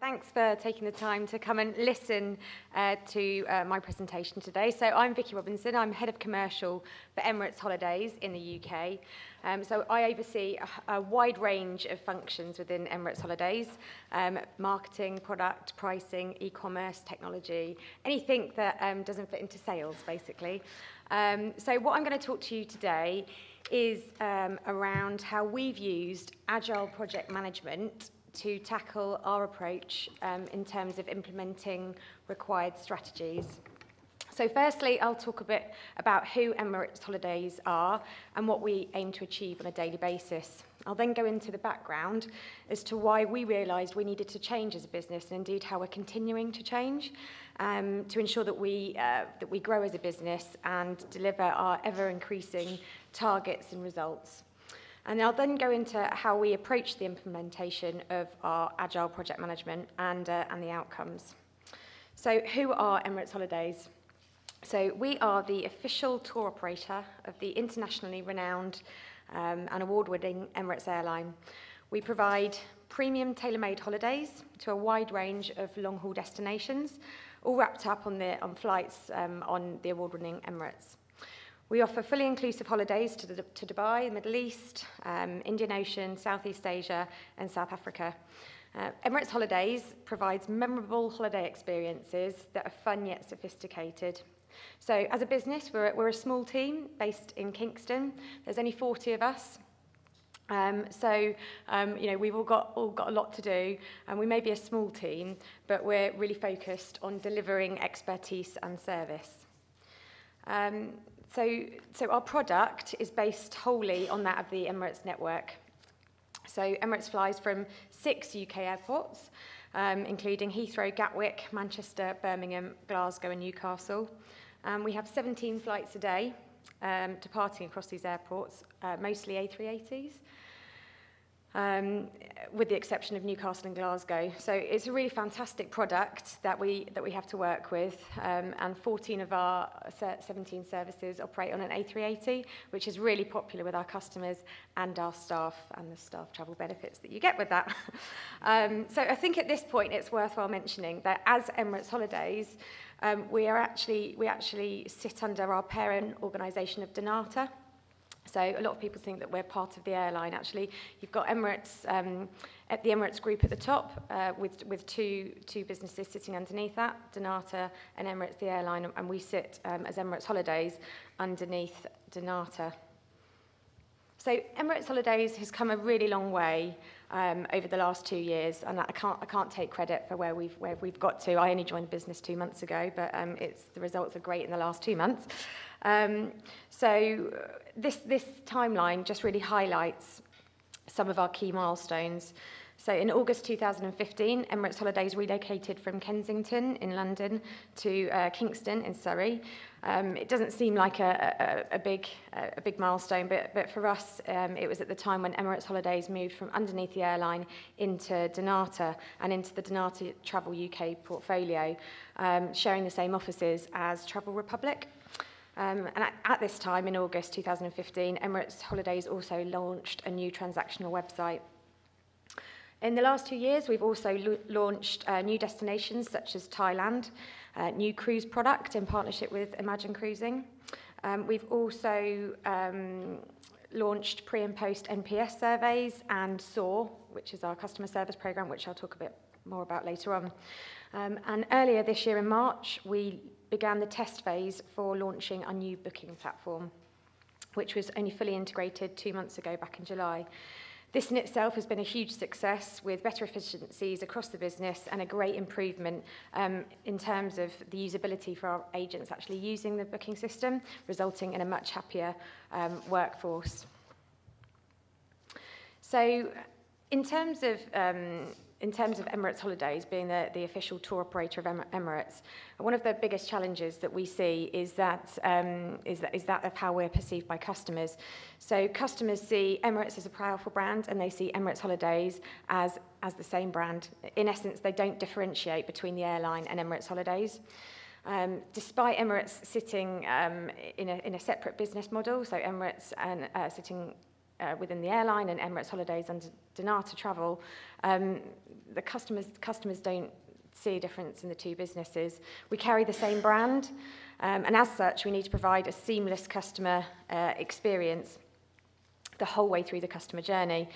Thanks for taking the time to come and listen to my presentation today. So I'm Vicky Robinson. I'm Head of Commercial for Emirates Holidays in the UK. So I oversee a wide range of functions within Emirates Holidays, marketing, product, pricing, e-commerce, technology, anything that doesn't fit into sales, basically. So what I'm going to talk to you today is around how we've used agile project management to tackle our approach in terms of implementing required strategies. So firstly, I'll talk a bit about who Emirates Holidays are and what we aim to achieve on a daily basis. I'll then go into the background as to why we realised we needed to change as a business and indeed how we're continuing to change to ensure that we grow as a business and deliver our ever-increasing targets and results. And I'll then go into how we approach the implementation of our agile project management and the outcomes. So who are Emirates Holidays? So we are the official tour operator of the internationally renowned and award-winning Emirates airline. We provide premium tailor-made holidays to a wide range of long-haul destinations, all wrapped up on flights on the award-winning Emirates. We offer fully inclusive holidays to Dubai, the Middle East, Indian Ocean, Southeast Asia, and South Africa. Emirates Holidays provides memorable holiday experiences that are fun yet sophisticated. So as a business, we're a small team based in Kingston. There's only 40 of us. We've all got a lot to do, and we may be a small team, but we're really focused on delivering expertise and service. So our product is based wholly on that of the Emirates network. So Emirates flies from 6 UK airports, including Heathrow, Gatwick, Manchester, Birmingham, Glasgow and Newcastle. We have 17 flights a day departing across these airports, mostly A380s. With the exception of Newcastle and Glasgow. So it's a really fantastic product that we have to work with, and 14 of our 17 services operate on an A380, which is really popular with our customers and our staff, and the staff travel benefits that you get with that. So I think at this point it's worthwhile mentioning that as Emirates Holidays, we actually sit under our parent organisation of Donata. So a lot of people think that we're part of the airline. Actually, you've got Emirates, at the Emirates group at the top, with two businesses sitting underneath that, Donata and Emirates the airline, and we sit as Emirates Holidays underneath Donata. So Emirates Holidays has come a really long way over the last 2 years, and I can't take credit for where we've got to. I only joined the business 2 months ago, but the results are great in the last 2 months. So this timeline just really highlights some of our key milestones. So in August 2015, Emirates Holidays relocated from Kensington in London to Kingston in Surrey. It doesn't seem like a big milestone, but for us, it was at the time when Emirates Holidays moved from underneath the airline into Donata and into the Donata Travel UK portfolio, sharing the same offices as Travel Republic. And at this time, in August 2015, Emirates Holidays also launched a new transactional website. In the last 2 years, we've also launched new destinations such as Thailand, new cruise product in partnership with Imagine Cruising. We've also launched pre- and post-NPS surveys and SOAR, which is our customer service program, which I'll talk a bit more about later on. And earlier this year in March, we began the test phase for launching our new booking platform, which was only fully integrated 2 months ago, back in July. This in itself has been a huge success with better efficiencies across the business and a great improvement in terms of the usability for our agents actually using the booking system, resulting in a much happier workforce. So in terms of Emirates Holidays being the official tour operator of Emirates, one of the biggest challenges that we see is that of how we're perceived by customers. So customers see Emirates as a powerful brand, and they see Emirates Holidays as the same brand. In essence, they don't differentiate between the airline and Emirates Holidays. Despite Emirates sitting in a separate business model, so Emirates sitting within the airline and Emirates Holidays under Donata Travel, the customers don't see a difference in the two businesses. We carry the same brand, and as such, we need to provide a seamless customer experience the whole way through the customer journey.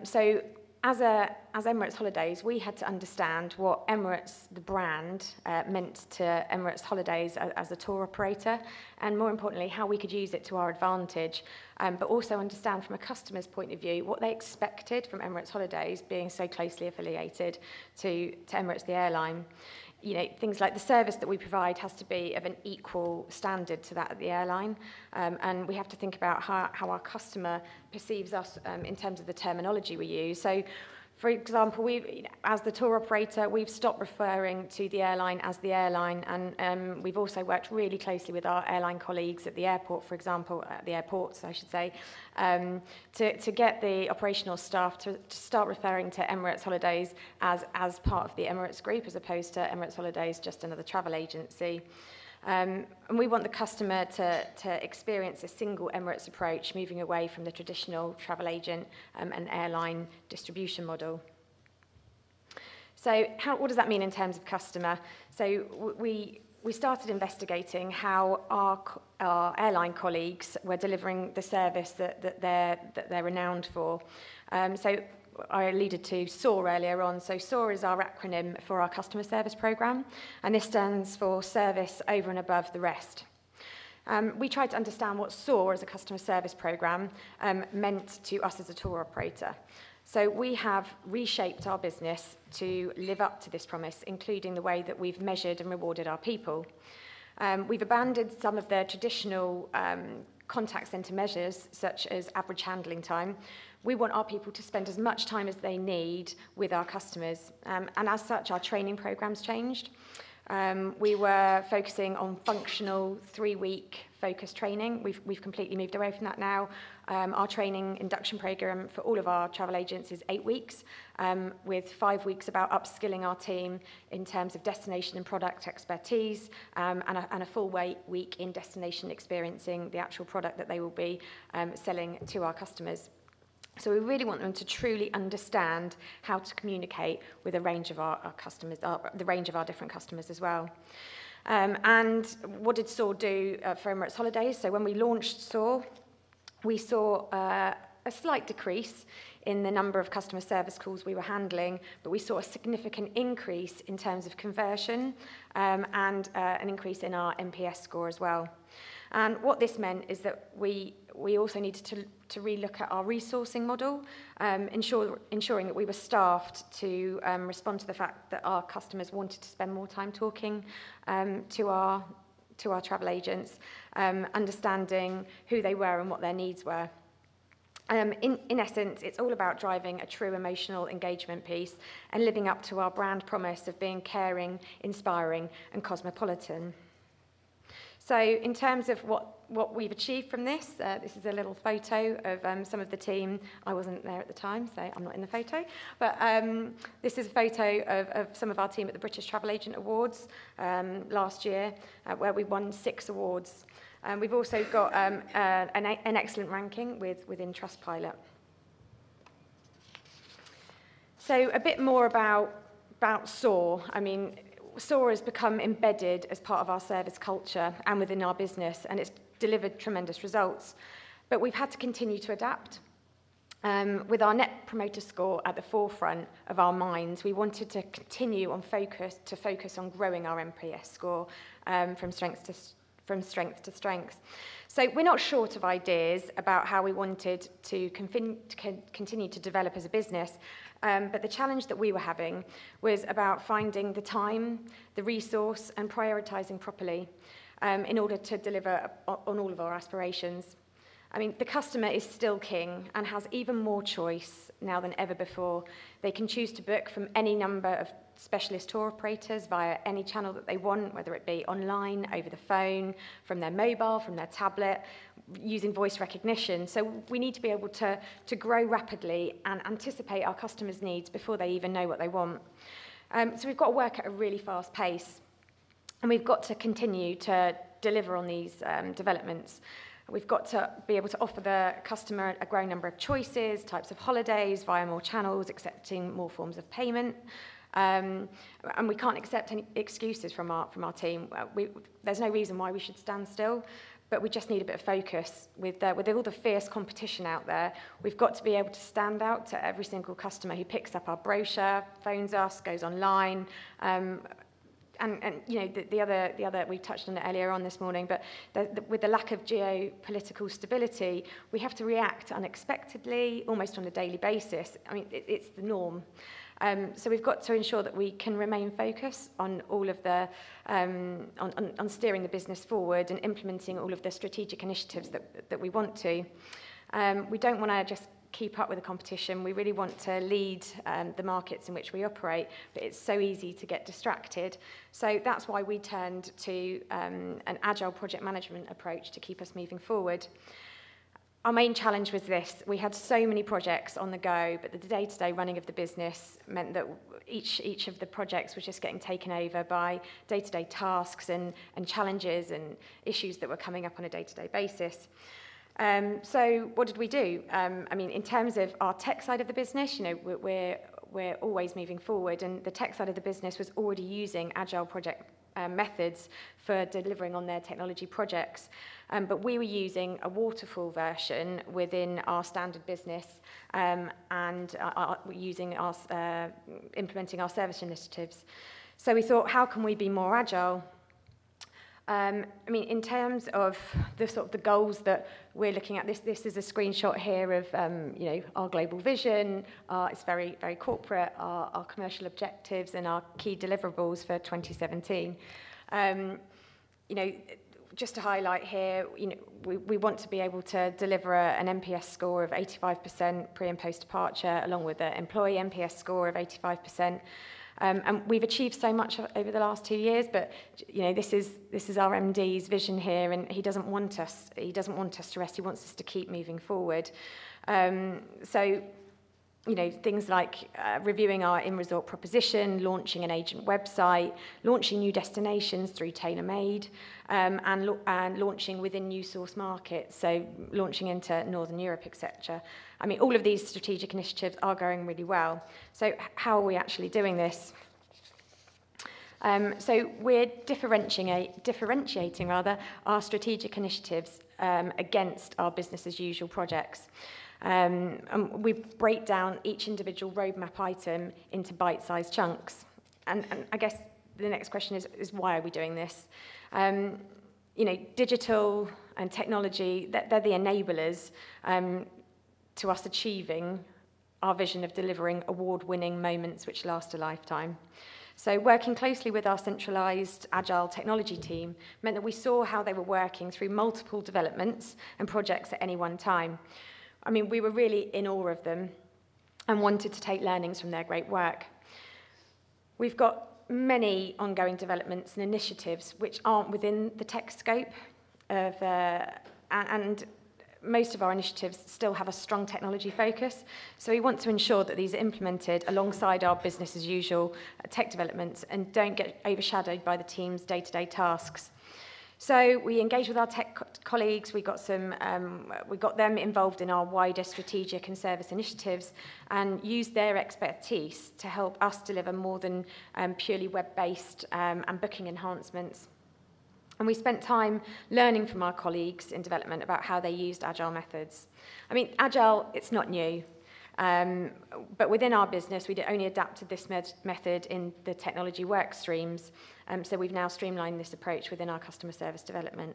So as Emirates Holidays, we had to understand what Emirates, the brand, meant to Emirates Holidays as a tour operator, and more importantly, how we could use it to our advantage, but also understand from a customer's point of view what they expected from Emirates Holidays being so closely affiliated to Emirates, the airline. You know, things like the service that we provide has to be of an equal standard to that of the airline, and we have to think about how our customer perceives us in terms of the terminology we use. So, for example, as the tour operator, we've stopped referring to the airline as the airline, and we've also worked really closely with our airline colleagues at the airport, for example, at the airports, I should say, to get the operational staff to start referring to Emirates Holidays as part of the Emirates Group, as opposed to Emirates Holidays, just another travel agency. And we want the customer to experience a single Emirates approach, moving away from the traditional travel agent and airline distribution model. So what does that mean in terms of customer? So we started investigating how our airline colleagues were delivering the service that they're renowned for. So I alluded to SOAR earlier on. So SOAR is our acronym for our customer service program, and this stands for Service Over and Above the Rest. We tried to understand what SOAR as a customer service program meant to us as a tour operator. So we have reshaped our business to live up to this promise, including the way that we've measured and rewarded our people. We've abandoned some of the traditional contact centre measures, such as average handling time. We want our people to spend as much time as they need with our customers. And as such, our training programmes changed. We were focusing on functional 3-week focused training. We've completely moved away from that now. Our training induction programme for all of our travel agents is 8 weeks, with 5 weeks about upskilling our team in terms of destination and product expertise, and a full week in destination experiencing the actual product that they will be selling to our customers. So we really want them to truly understand how to communicate with a range of our customers, the range of our different customers as well. And what did SOAR do for Emirates Holidays? So when we launched SOAR, we saw a slight decrease in the number of customer service calls we were handling, but we saw a significant increase in terms of conversion and an increase in our NPS score as well. And what this meant is that we also needed to relook at our resourcing model, ensuring that we were staffed to respond to the fact that our customers wanted to spend more time talking to our travel agents, understanding who they were and what their needs were. In essence, it's all about driving a true emotional engagement piece and living up to our brand promise of being caring, inspiring, and cosmopolitan. So in terms of what we've achieved from this, this is a little photo of some of the team. I wasn't there at the time, so I'm not in the photo. But this is a photo of some of our team at the British Travel Agent Awards last year, where we won 6 awards. We've also got an excellent ranking within Trustpilot. So a bit more about SOAR. I mean, SOAR has become embedded as part of our service culture and within our business, and it's delivered tremendous results. But we've had to continue to adapt. With our Net Promoter Score at the forefront of our minds, we wanted to continue on focus on growing our NPS score from strength to strength. So we're not short of ideas about how we wanted to continue to develop as a business, but the challenge that we were having was about finding the time, the resource, and prioritising properly in order to deliver on all of our aspirations. I mean, the customer is still king and has even more choice now than ever before. They can choose to book from any number of specialist tour operators via any channel that they want, whether it be online, over the phone, from their mobile, from their tablet, using voice recognition. So we need to be able to grow rapidly and anticipate our customers' needs before they even know what they want. So we've got to work at a really fast pace, and we've got to continue to deliver on these developments. We've got to be able to offer the customer a growing number of choices, types of holidays, via more channels, accepting more forms of payment. And we can't accept any excuses from our team. There's no reason why we should stand still, but we just need a bit of focus. With all the fierce competition out there, we've got to be able to stand out to every single customer who picks up our brochure, phones us, goes online. And you know, the other we touched on it earlier on this morning, but with the lack of geopolitical stability, we have to react unexpectedly, almost on a daily basis. I mean, it's the norm. So we've got to ensure that we can remain focused on all of the on steering the business forward and implementing all of the strategic initiatives that we want to. We don't want to just keep up with the competition. We really want to lead the markets in which we operate, but it's so easy to get distracted. So that's why we turned to an agile project management approach to keep us moving forward. Our main challenge was this: we had so many projects on the go, but the day-to-day running of the business meant that each of the projects was just getting taken over by day-to-day tasks and challenges and issues that were coming up on a day-to-day basis. So what did we do? I mean, in terms of our tech side of the business, you know, we're always moving forward, and the tech side of the business was already using agile project methods for delivering on their technology projects. But we were using a waterfall version within our standard business and implementing our service initiatives. So we thought, how can we be more agile? I mean, in terms of the goals that we're looking at, this is a screenshot here of you know, our global vision. It's very, very corporate. Our commercial objectives and our key deliverables for 2017. You know, just to highlight here, you know, we want to be able to deliver an NPS score of 85% pre and post departure, along with an employee NPS score of 85%. And we've achieved so much over the last 2 years, but you know, this is our MD's vision here, and he doesn't want us to rest. He wants us to keep moving forward. So, you know, things like reviewing our in-resort proposition, launching an agent website, launching new destinations through tailor-made, and launching within new source markets, so launching into Northern Europe, etc. I mean, all of these strategic initiatives are going really well. So how are we actually doing this? So we're differentiating our strategic initiatives against our business as usual projects. And we break down each individual roadmap item into bite-sized chunks. And I guess the next question is why are we doing this? You know, digital and technology, they're the enablers to us achieving our vision of delivering award-winning moments which last a lifetime. So working closely with our centralised agile technology team meant that we saw how they were working through multiple developments and projects at any one time. I mean, we were really in awe of them and wanted to take learnings from their great work. We've got many ongoing developments and initiatives which aren't within the tech scope of, and most of our initiatives still have a strong technology focus. So we want to ensure that these are implemented alongside our business as usual tech developments and don't get overshadowed by the team's day-to-day tasks. So we engaged with our tech colleagues. We got them involved in our wider strategic and service initiatives and used their expertise to help us deliver more than purely web-based and booking enhancements. And we spent time learning from our colleagues in development about how they used agile methods. I mean, agile, it's not new. But within our business, we'd only adapted this method in the technology work streams. So we've now streamlined this approach within our customer service development.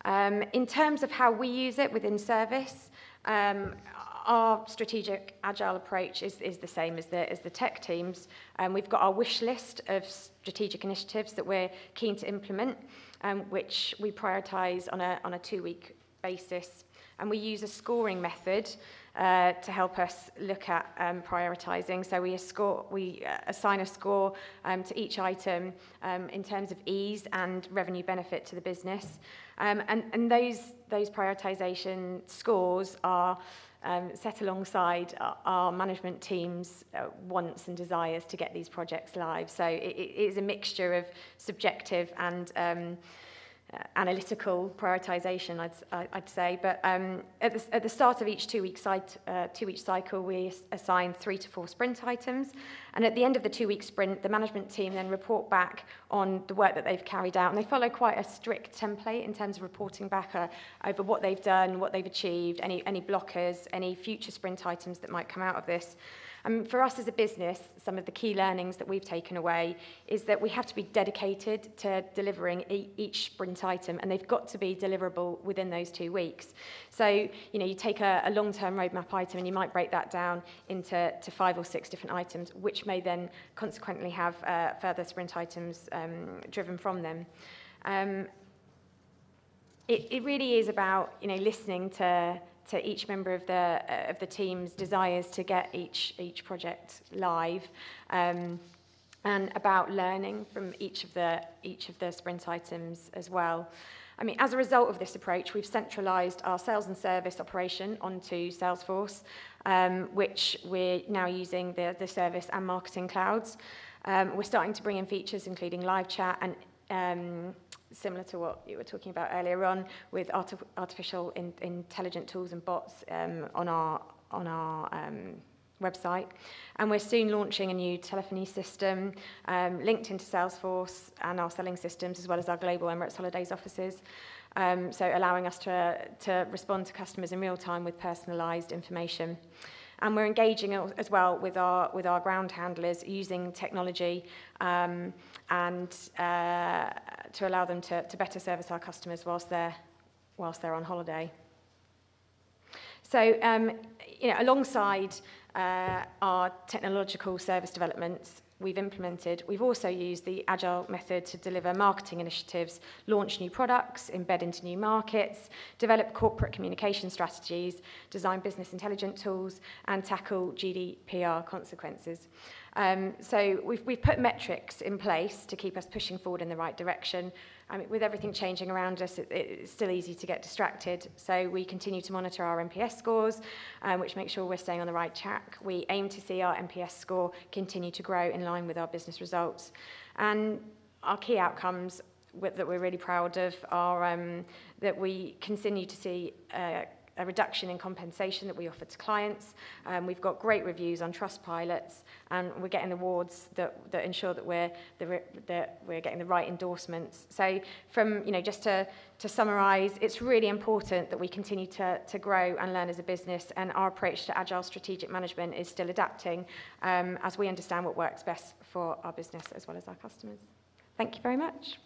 In terms of how we use it within service, our strategic agile approach is the same as the tech teams. We've got our wish list of strategic initiatives that we're keen to implement, which we prioritise on a 2-week basis. And we use a scoring method to help us look at prioritising. So we assign a score to each item in terms of ease and revenue benefit to the business. And those prioritisation scores are set alongside our management team's wants and desires to get these projects live. So it is a mixture of subjective and analytical prioritisation, I'd say. But at the start of each two-week cycle, we assign 3 to 4 sprint items. And at the end of the 2-week sprint, the management team then report back on the work that they've carried out. And they follow quite a strict template in terms of reporting back over what they've done, what they've achieved, any blockers, any future sprint items that might come out of this. For us as a business, some of the key learnings that we've taken away is that we have to be dedicated to delivering each sprint item, and they've got to be deliverable within those 2 weeks. So, you take a long-term roadmap item and you might break that down into 5 or 6 different items, which may then consequently have further sprint items driven from them. It really is about, listening to each member of the team's desires to get each project live, and about learning from each of the sprint items as well. As a result of this approach, we've centralised our sales and service operation onto Salesforce, which we're now using the service and marketing clouds. We're starting to bring in features including live chat and similar to what you were talking about earlier on, with artificial intelligent tools and bots on our website. And we're soon launching a new telephony system linked into Salesforce and our selling systems, as well as our global Emirates Holidays offices. So allowing us to respond to customers in real time with personalised information. And we're engaging as well with our ground handlers using technology and to allow them to better service our customers whilst they're on holiday. So, alongside our technological service developments we've also used the Agile method to deliver marketing initiatives, launch new products, embed into new markets, develop corporate communication strategies, design business intelligence tools, and tackle GDPR consequences. So we've put metrics in place to keep us pushing forward in the right direction. With everything changing around us, it's still easy to get distracted. So we continue to monitor our NPS scores, which makes sure we're staying on the right track. We aim to see our NPS score continue to grow in line with our business results. And our key outcomes that we're really proud of are that we continue to see a reduction in compensation that we offer to clients. We've got great reviews on Trustpilot, and we're getting awards that ensure that we're getting the right endorsements. So just to summarise, it's really important that we continue to grow and learn as a business, and our approach to agile strategic management is still adapting as we understand what works best for our business as well as our customers. Thank you very much.